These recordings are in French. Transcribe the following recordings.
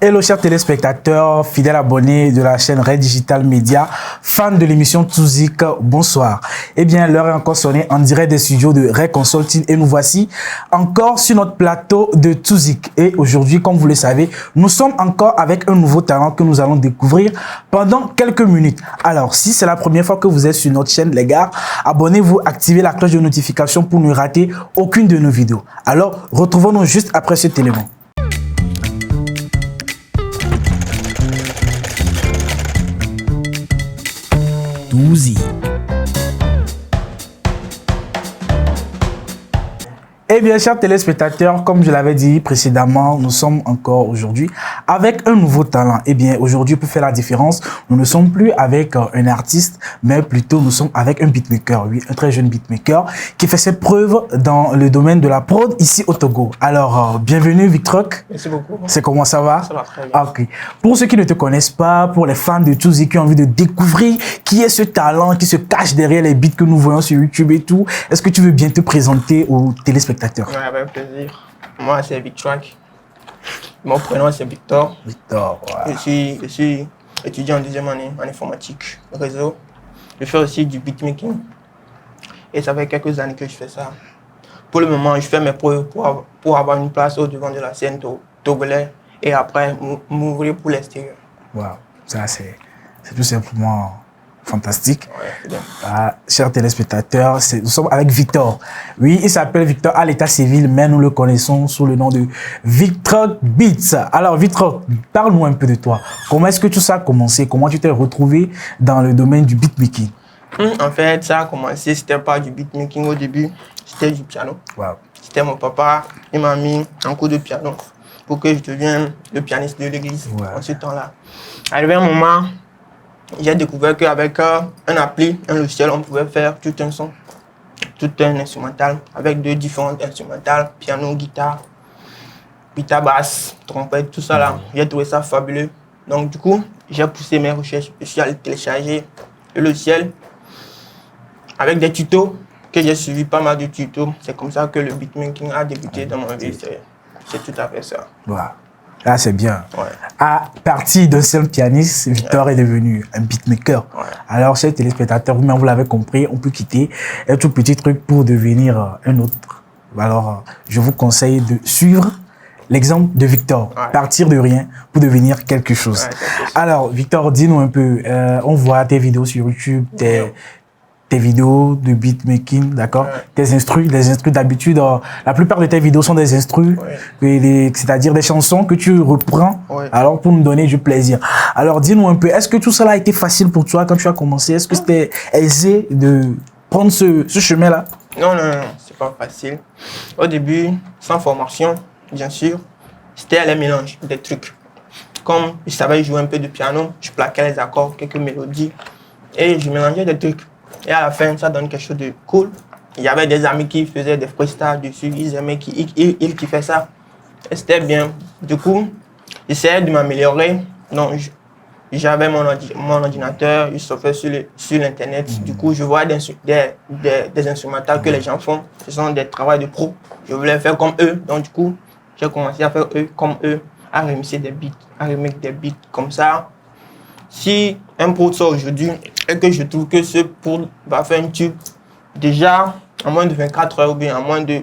Hello chers téléspectateurs, fidèles abonnés de la chaîne Red Digital Media, fans de l'émission Touzik, bonsoir. Eh bien, l'heure est encore sonnée en direct des studios de Red Consulting et nous voici encore sur notre plateau de Touzik. Et aujourd'hui, comme vous le savez, nous sommes encore avec un nouveau talent que nous allons découvrir pendant quelques minutes. Alors, si c'est la première fois que vous êtes sur notre chaîne, les gars, abonnez-vous, activez la cloche de notification pour ne rater aucune de nos vidéos. Alors, retrouvons-nous juste après cet élément. Touzik. Eh bien, chers téléspectateurs, comme je l'avais dit précédemment, nous sommes encore aujourd'hui avec un nouveau talent. Eh bien, aujourd'hui, pour faire la différence, nous ne sommes plus avec un artiste, mais plutôt nous sommes avec un beatmaker, oui, un très jeune beatmaker qui fait ses preuves dans le domaine de la prod ici au Togo. Alors, bienvenue Victrock. Merci beaucoup. C'est comment ça va? Ça va très bien. Ok. Pour ceux qui ne te connaissent pas, pour les fans de Touzik qui ont envie de découvrir qui est ce talent qui se cache derrière les beats que nous voyons sur YouTube et tout, est-ce que tu veux bien te présenter aux téléspectateurs? Ouais, avec plaisir. Moi, c'est Victrock. Mon prénom, c'est Victor. Victor, voilà. Je suis étudiant en deuxième année en informatique, réseau. Je fais aussi du beatmaking. Et ça fait quelques années que je fais ça. Pour le moment, je fais mes preuves pour avoir une place au devant de la scène togolaise et après m'ouvrir pour l'extérieur. Wow, ça c'est tout simplement fantastique. Ouais, c'est bien. Chers téléspectateurs, nous sommes avec Victor. Oui, il s'appelle Victor à l'état civil, mais nous le connaissons sous le nom de Victrock Beats. Alors Victrock, parle-nous un peu de toi. Comment est-ce que tout ça a commencé? Comment tu t'es retrouvé dans le domaine du beatmaking? En fait, ça a commencé, c'était pas du beatmaking au début, c'était du piano. Wow. C'était mon papa, il m'a mis en cours de piano pour que je devienne le pianiste de l'église en ce temps-là. Arrivé un moment, j'ai découvert qu'avec un appli, un logiciel, on pouvait faire tout un son, tout un instrumental, avec deux différentes instrumentales, piano, guitare basse, trompette, tout ça là. J'ai trouvé ça fabuleux. Donc du coup, j'ai poussé mes recherches, je suis allé télécharger le logiciel avec des tutos que j'ai suivi, pas mal de tutos. C'est comme ça que le beatmaking a débuté dans ma vie. C'est tout à fait ça. Wow. Là, c'est bien. Ouais. À partir d'un seul pianiste, Victor est devenu un beatmaker. Ouais. Alors, chers téléspectateurs, vous-même, vous l'avez compris, on peut quitter un tout petit truc pour devenir un autre. Alors, je vous conseille de suivre l'exemple de Victor. Ouais. Partir de rien pour devenir quelque chose. Ouais, alors, Victor, dis-nous un peu, on voit tes vidéos sur YouTube, tes vidéos de beatmaking, d'accord? Tes instrus, les instrus d'habitude, la plupart de tes vidéos sont des instrus, c'est-à-dire des chansons que tu reprends, alors pour nous donner du plaisir. Alors dis-nous un peu, est-ce que tout cela a été facile pour toi quand tu as commencé? Est-ce que c'était aisé de prendre ce chemin-là? Non, c'est pas facile. Au début, sans formation, bien sûr, c'était les mélanges des trucs. Comme je savais jouer un peu de piano, je plaquais les accords, quelques mélodies, et je mélangeais des trucs. Et à la fin, ça donne quelque chose de cool. Il y avait des amis qui faisaient des freestyles dessus, ils aimaient, ils kiffaient ça. Et c'était bien. Du coup, j'essayais de m'améliorer. Donc, j'avais mon ordinateur, je surfais sur l'internet. Du coup, je vois des instrumentales que les gens font. Ce sont des travaux de pro. Je voulais faire comme eux. Donc, du coup, j'ai commencé à faire comme eux, à remixer des beats, à remixer des beats comme ça. Si un prod sort aujourd'hui et que je trouve que ce prod va faire un tube, déjà en moins de 24 heures ou bien en moins de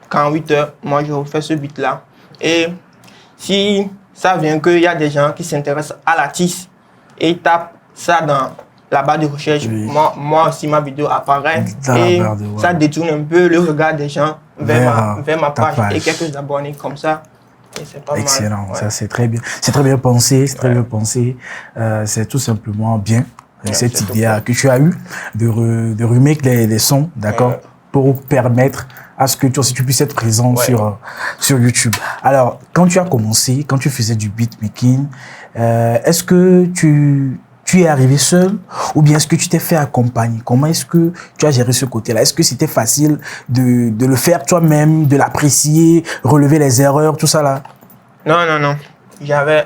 48 heures, moi je refais ce beat-là. Et si ça vient qu'il y a des gens qui s'intéressent à l'artiste et ils tapent ça dans la barre de recherche, moi aussi ma vidéo apparaît et ça détourne un peu le regard des gens vers ma page et quelques abonnés comme ça. C'est pas excellent, mal. Ça c'est très bien. C'est très bien pensé, c'est très bien pensé. C'est tout simplement bien cette idée que tu as eue de remake les sons, d'accord, pour permettre à ce que toi aussi tu puisses être présent sur YouTube. Alors, quand tu as commencé, quand tu faisais du beatmaking, est-ce que tu es arrivé seul ou bien est-ce que tu t'es fait accompagner? Comment est-ce que tu as géré ce côté-là? Est-ce que c'était facile de le faire toi-même, de l'apprécier, relever les erreurs, tout ça là? Non. J'avais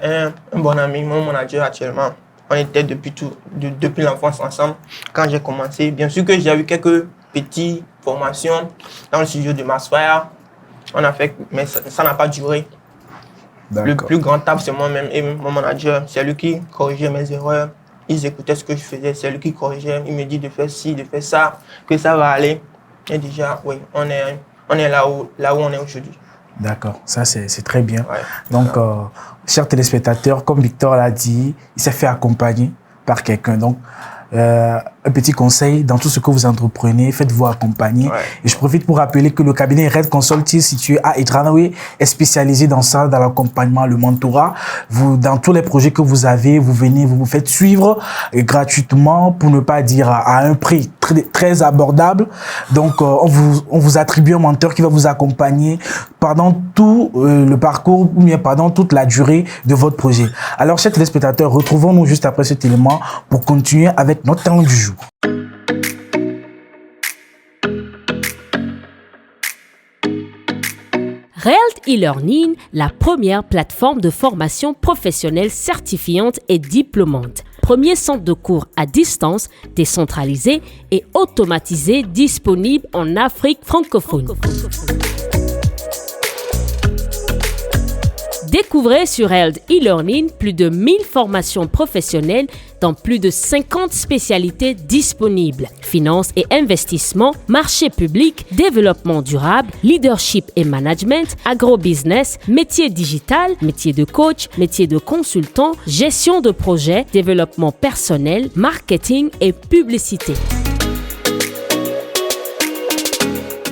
un bon ami, mon manager actuellement. On était depuis l'enfance ensemble. Quand j'ai commencé, bien sûr que j'ai eu quelques petites formations dans le studio de Masfire. On a fait, mais ça n'a pas duré. Le plus rentable, c'est moi-même et mon manager. C'est lui qui corrigeait mes erreurs. Ils écoutaient ce que je faisais. C'est lui qui corrigeait. Il me dit de faire ci, de faire ça, que ça va aller. Et déjà, oui, on est là où on est aujourd'hui. D'accord, ça c'est très bien. Ouais, donc, chers téléspectateurs, comme Victor l'a dit, il s'est fait accompagner par quelqu'un. Donc, un petit conseil, dans tout ce que vous entreprenez, faites-vous accompagner. Ouais. Et je profite pour rappeler que le cabinet Red Consulting situé à Edranoé est spécialisé dans ça, dans l'accompagnement, le mentorat. Dans tous les projets que vous avez, vous venez, vous vous faites suivre gratuitement, pour ne pas dire à un prix très abordable. Donc, on vous attribue un mentor qui va vous accompagner pendant tout le parcours, ou bien pendant toute la durée de votre projet. Alors, chers téléspectateurs, retrouvons-nous juste après cet élément pour continuer avec notre talent du jour. Réalt e-learning, la première plateforme de formation professionnelle certifiante et diplômante. Premier centre de cours à distance, décentralisé et automatisé disponible en Afrique francophone. Découvrez sur Réalt e-learning plus de 1000 formations professionnelles dans plus de 50 spécialités disponibles. Finance et investissement, marché public, développement durable, leadership et management, agrobusiness, métier digital, métier de coach, métier de consultant, gestion de projet, développement personnel, marketing et publicité.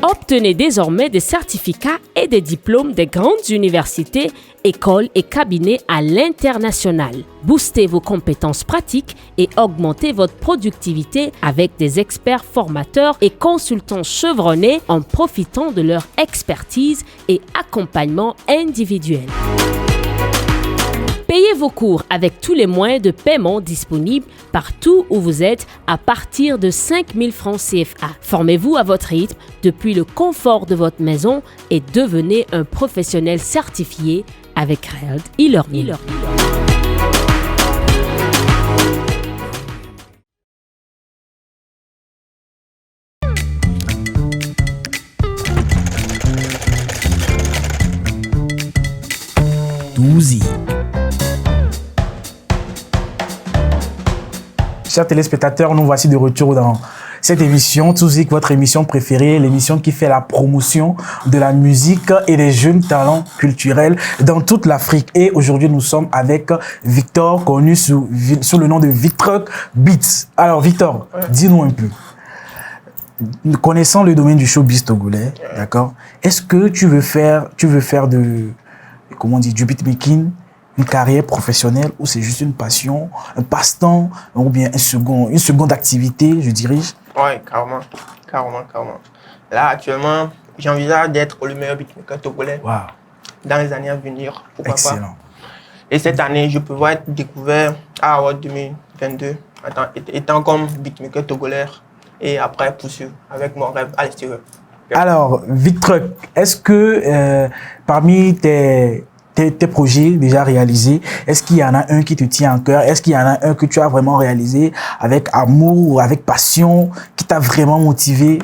Obtenez désormais des certificats et des diplômes des grandes universités, écoles et cabinets à l'international. Boostez vos compétences pratiques et augmentez votre productivité avec des experts formateurs et consultants chevronnés en profitant de leur expertise et accompagnement individuel. Payez vos cours avec tous les moyens de paiement disponibles partout où vous êtes à partir de 5 000 francs CFA. Formez-vous à votre rythme depuis le confort de votre maison et devenez un professionnel certifié avec Réalt e-learning. Chers téléspectateurs, nous voici de retour dans cette émission, Touzik, votre émission préférée, l'émission qui fait la promotion de la musique et des jeunes talents culturels dans toute l'Afrique. Et aujourd'hui, nous sommes avec Victor, connu sous le nom de Victruck Beats. Alors Victor, dis-nous un peu. Connaissant le domaine du showbiz togolais, d'accord, est-ce que tu veux faire du beatmaking, une carrière professionnelle, ou c'est juste une passion, un passe-temps, ou bien une seconde activité, je dirige? Oui, carrément. Là, actuellement, j'envisage d'être le meilleur beatmaker togolais dans les années à venir. Pourquoi pas? Et cette année, je peux être découvert à Award 2022, étant comme beatmaker togolais, et après poursuivre avec mon rêve à l'extérieur. Alors, Victruck, est-ce que parmi tes projets déjà réalisés, est-ce qu'il y en a un qui te tient à cœur? Est-ce qu'il y en a un que tu as vraiment réalisé avec amour ou avec passion, qui t'a vraiment motivé?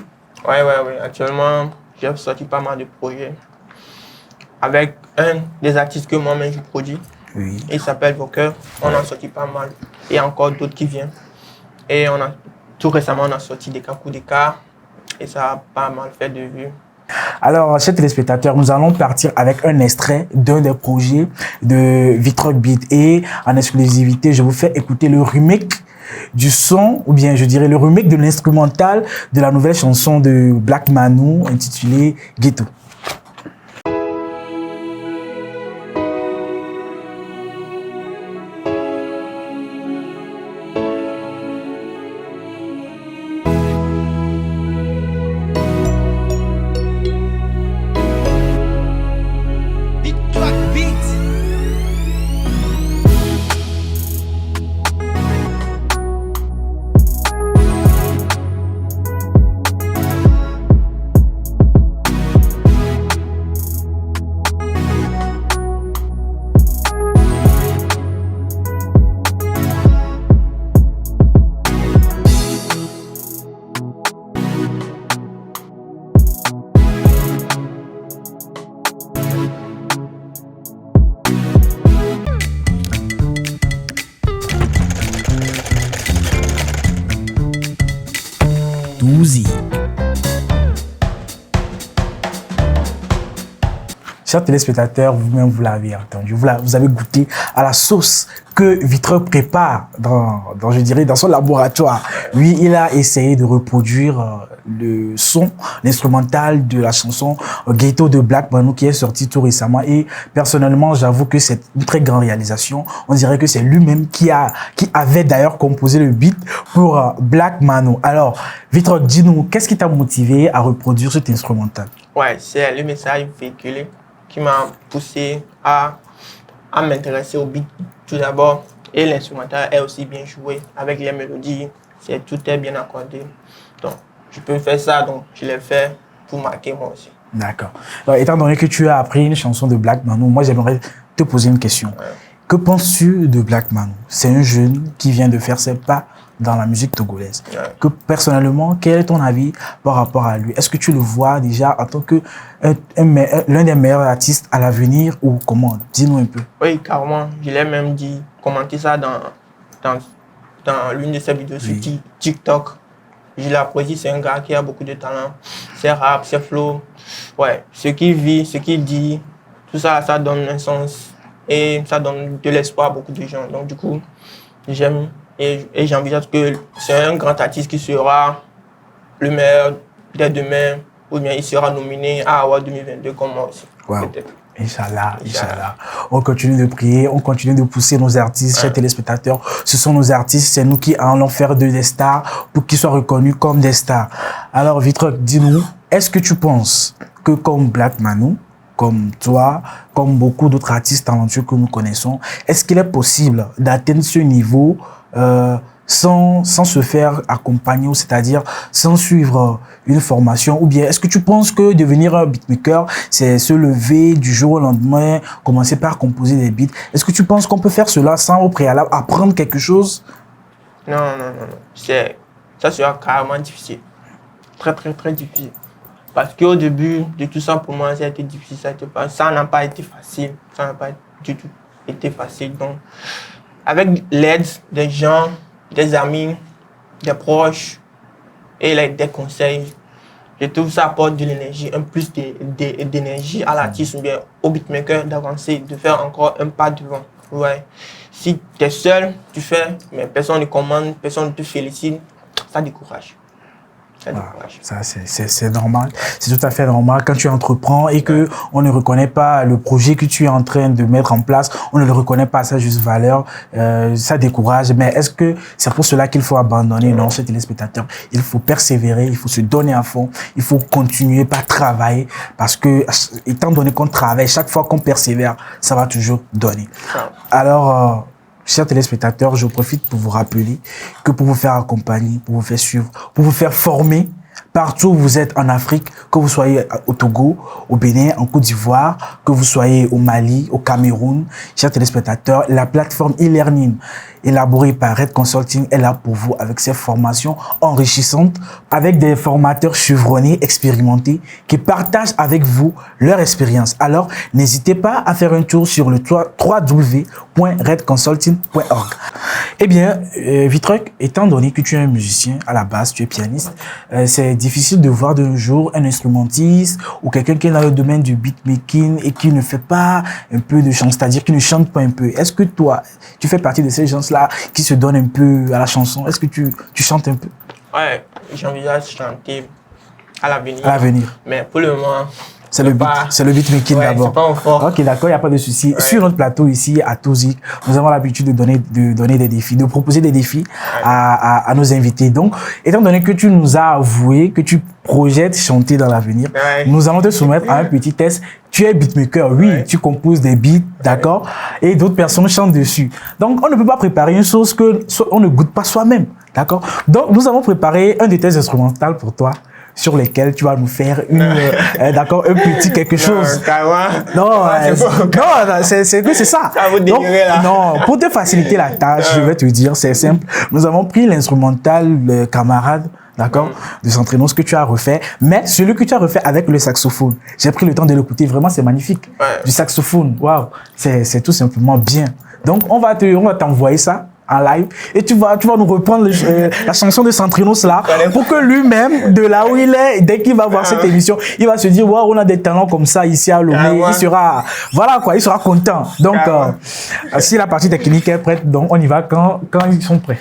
Oui. Actuellement, j'ai sorti pas mal de projets avec un des artistes que moi-même je produis. Oui. Il s'appelle Voker. On a sorti pas mal. Et encore d'autres qui viennent. Et tout récemment, on a sorti des Kakou Deka. Et ça a pas mal fait de vues. Alors, chers téléspectateurs, nous allons partir avec un extrait d'un des projets de Victruck Beats. Et en exclusivité, je vous fais écouter le remake du son, ou bien je dirais le remake de l'instrumental de la nouvelle chanson de Black Manu intitulée Ghetto. musique. Chers téléspectateurs, vous-même, vous l'avez entendu. Vous avez goûté à la sauce que Vitreux prépare dans son laboratoire. Lui, il a essayé de reproduire le son, l'instrumental de la chanson Ghetto de Black Manu qui est sorti tout récemment. Et personnellement, j'avoue que c'est une très grande réalisation. On dirait que c'est lui-même qui avait d'ailleurs composé le beat pour Black Manu. Alors, Vitreux, dis-nous, qu'est-ce qui t'a motivé à reproduire cet instrumental? Ouais, c'est le message véhiculé qui m'a poussé à m'intéresser au beat tout d'abord. Et l'instrumental est aussi bien joué avec les mélodies. Tout est bien accordé. Donc, je peux faire ça, donc je l'ai fait pour marquer moi aussi. D'accord. Alors, étant donné que tu as appris une chanson de Black Manu, moi j'aimerais te poser une question. Ouais. Que penses-tu de Black Manu? C'est un jeune qui vient de faire ses pas dans la musique togolaise. Ouais. Que personnellement, quel est ton avis par rapport à lui? Est-ce que tu le vois déjà en tant que l'un des meilleurs artistes à l'avenir ou comment? Dis-nous un peu. Oui, carrément. Je l'ai même dit, commenter ça dans l'une de ses vidéos sur TikTok. Je l'apprécie, c'est un gars qui a beaucoup de talent. C'est rap, c'est flow. Ouais, ce qu'il vit, ce qu'il dit, tout ça, ça donne un sens et ça donne de l'espoir à beaucoup de gens. Donc du coup, j'aime. Et j'envisage que c'est un grand artiste qui sera le meilleur dès demain, ou bien il sera nominé à Award 2022 comme moi aussi. Wow. Peut-être. Inch'Allah, Inch'Allah. On continue de prier, on continue de pousser nos artistes, chers téléspectateurs. Ce sont nos artistes, c'est nous qui allons faire d'eux des stars pour qu'ils soient reconnus comme des stars. Alors, Vitreux, dis-nous, est-ce que tu penses que comme Black Manu, comme toi, comme beaucoup d'autres artistes talentueux que nous connaissons, est-ce qu'il est possible d'atteindre ce niveau sans se faire accompagner, c'est-à-dire sans suivre une formation? Ou bien est-ce que tu penses que devenir un beatmaker, c'est se lever du jour au lendemain, commencer par composer des beats? Est-ce que tu penses qu'on peut faire cela sans au préalable apprendre quelque chose? Non. Ça sera carrément difficile. Très, très, très difficile. Parce qu'au début de tout ça, pour moi, ça a été difficile. Ça n'a pas été facile. Ça n'a pas du tout été facile. Donc, avec l'aide des gens, des amis, des proches et des conseils, je trouve que ça apporte de l'énergie, un plus d'énergie à l'artiste ou bien au beatmaker d'avancer, de faire encore un pas devant. Ouais. Si tu es seul, tu fais, mais personne ne commande, personne ne te félicite, ça décourage. Ça, c'est normal. C'est tout à fait normal quand tu entreprends et que on ne reconnaît pas le projet que tu es en train de mettre en place, on ne le reconnaît pas à sa juste valeur, ça décourage. Mais est-ce que c'est pour cela qu'il faut abandonner? Non, chers téléspectateurs, il faut persévérer, il faut se donner à fond, il faut continuer par travailler parce que, étant donné qu'on travaille, chaque fois qu'on persévère, ça va toujours donner. Alors, chers téléspectateurs, je profite pour vous rappeler que pour vous faire accompagner, pour vous faire suivre, pour vous faire former, partout où vous êtes en Afrique, que vous soyez au Togo, au Bénin, en Côte d'Ivoire, que vous soyez au Mali, au Cameroun, chers téléspectateurs, la plateforme e-learning élaborée par Red Consulting est là pour vous avec ses formations enrichissantes, avec des formateurs chevronnés, expérimentés, qui partagent avec vous leur expérience. Alors, n'hésitez pas à faire un tour sur le www.redconsulting.org. Eh bien, Vitreux, étant donné que tu es un musicien, à la base, tu es pianiste, c'est difficile de voir de nos jours un instrumentiste ou quelqu'un qui est dans le domaine du beatmaking et qui ne fait pas un peu de chant, c'est-à-dire qui ne chante pas un peu. Est-ce que toi, tu fais partie de ces gens-là qui se donnent un peu à la chanson? Est-ce que tu chantes un peu? Ouais, j'envisage de chanter à l'avenir. À l'avenir. Mais pour le moment, c'est le beatmaking d'abord. C'est pas encore. Ok, d'accord, il n'y a pas de souci. Ouais. Sur notre plateau ici, à Tozik, nous avons l'habitude de donner des défis, de proposer des défis à nos invités. Donc, étant donné que tu nous as avoué que tu projettes chanter dans l'avenir, nous allons te soumettre à un petit test. Tu es beatmaker, oui, tu composes des beats, d'accord, et d'autres personnes chantent dessus. Donc, on ne peut pas préparer une chose que on ne goûte pas soi-même, d'accord. Donc, nous avons préparé un de tes instrumentales pour toi, sur lesquels tu vas nous faire d'accord, un petit quelque chose. Non, c'est ça. Ça vous délirer là. Non, pour te faciliter la tâche, je vais te dire, c'est simple. Nous avons pris l'instrumental camarade, d'accord, de s'entraîner, ce que tu as refait, mais celui que tu as refait avec le saxophone. J'ai pris le temps de l'écouter, vraiment c'est magnifique. Du saxophone, waouh, c'est tout simplement bien. Donc on va t'envoyer ça en live et tu vas nous reprendre la chanson de Centrinos là pour que lui-même, de là où il est, dès qu'il va voir cette émission, il va se dire waouh, on a des talents comme ça ici à Lomé. Il sera, voilà quoi, il sera content. Donc, si la partie technique est prête, donc on y va quand ils sont prêts.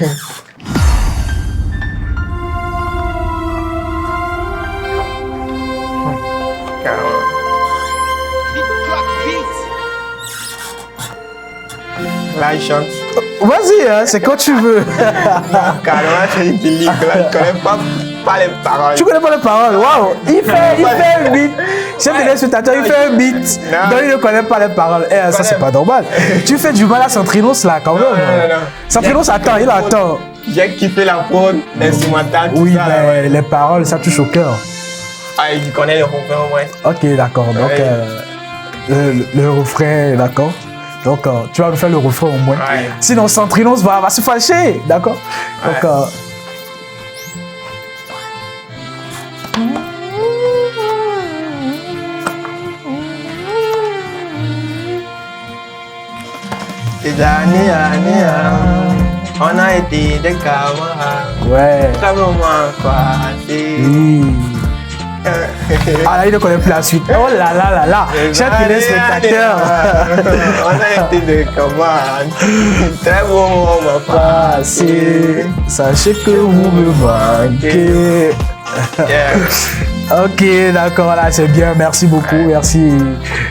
Là, il chante. Vas-y, hein, c'est quand tu veux. Carrément, c'est une ligue. Là, je ne connais pas les paroles. Tu connais pas les paroles? Waouh! Il fait un beat. Chef de l'insultateur, il fait un beat. Donc il ne connaît pas les paroles. Eh, ça, c'est pas normal. Tu fais du mal à Centrinos là, quand même. Non. Centrinos attend, il attend. J'ai kiffé la prod, l'instrumental, tout oui, ça. mais ouais. Les paroles, ça touche au cœur. Ah, il connaît le refrain au moins. Ok, d'accord. Donc, le refrain, d'accord. Donc, tu vas nous faire le refrain au moins. Ouais. Sinon, Centrinos va se fâcher. D'accord. Donc, Ces années, on a été des camarades. ouais. Comment passé. Oui. Ah là, il ne connaît plus la suite. Oh là là là là. Chers téléspectateurs. On a été des camarades. Très bon moment passé. Sachez que vous me manquez. Ok, d'accord, là c'est bien, merci beaucoup, merci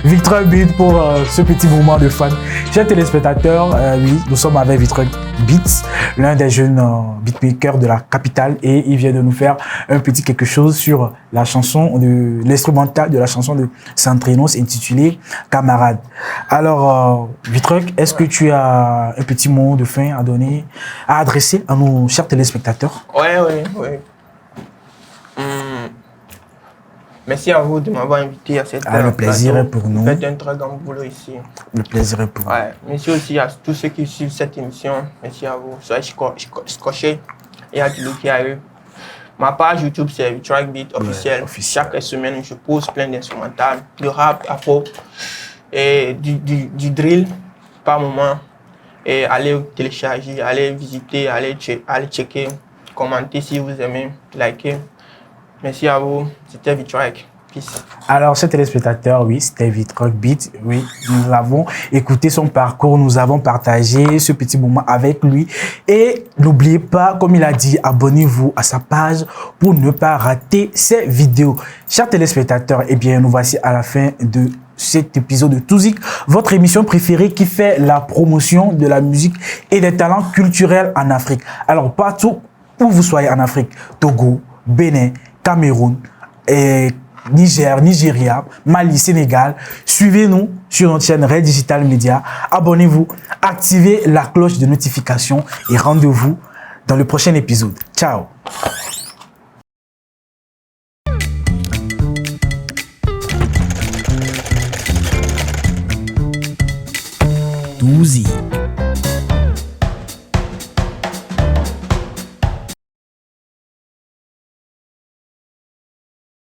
Victor Beat pour ce petit moment de fan. Chers téléspectateurs, oui, nous sommes avec Victor Beats, l'un des jeunes beatmakers de la capitale, et il vient de nous faire un petit quelque chose sur la chanson, l'instrumental de la chanson de Centrinos intitulée Camarade. Alors, Victor, est-ce que tu as un petit mot de fin à donner, à adresser à nos chers téléspectateurs? Oui. Merci à vous de m'avoir invité à cette le plaisir est pour nous. Vous faites un très grand boulot ici. Le plaisir est pour nous. Merci aussi à tous ceux qui suivent cette émission. Merci à vous. Soyez scotchés et à tout qui a eu. Ma page YouTube, c'est Victor Beat officiel. Chaque semaine, je pose plein d'instrumentales, de rap, afro et du drill par moment. Et allez télécharger, allez visiter, allez checker, commenter si vous aimez, liker. Merci à vous, c'était Vitrock. Peace. Alors, chers téléspectateurs, oui, c'était Vitrock Beat. Oui, nous avons écouté son parcours, nous avons partagé ce petit moment avec lui. Et n'oubliez pas, comme il a dit, abonnez-vous à sa page pour ne pas rater ses vidéos. Chers téléspectateurs, eh bien, nous voici à la fin de cet épisode de Touzik, votre émission préférée qui fait la promotion de la musique et des talents culturels en Afrique. Alors, partout où vous soyez en Afrique, Togo, Bénin, Cameroun, et Niger, Nigeria, Mali, Sénégal. Suivez-nous sur notre chaîne Red Digital Media. Abonnez-vous, activez la cloche de notification et rendez-vous dans le prochain épisode. Ciao. Touzik.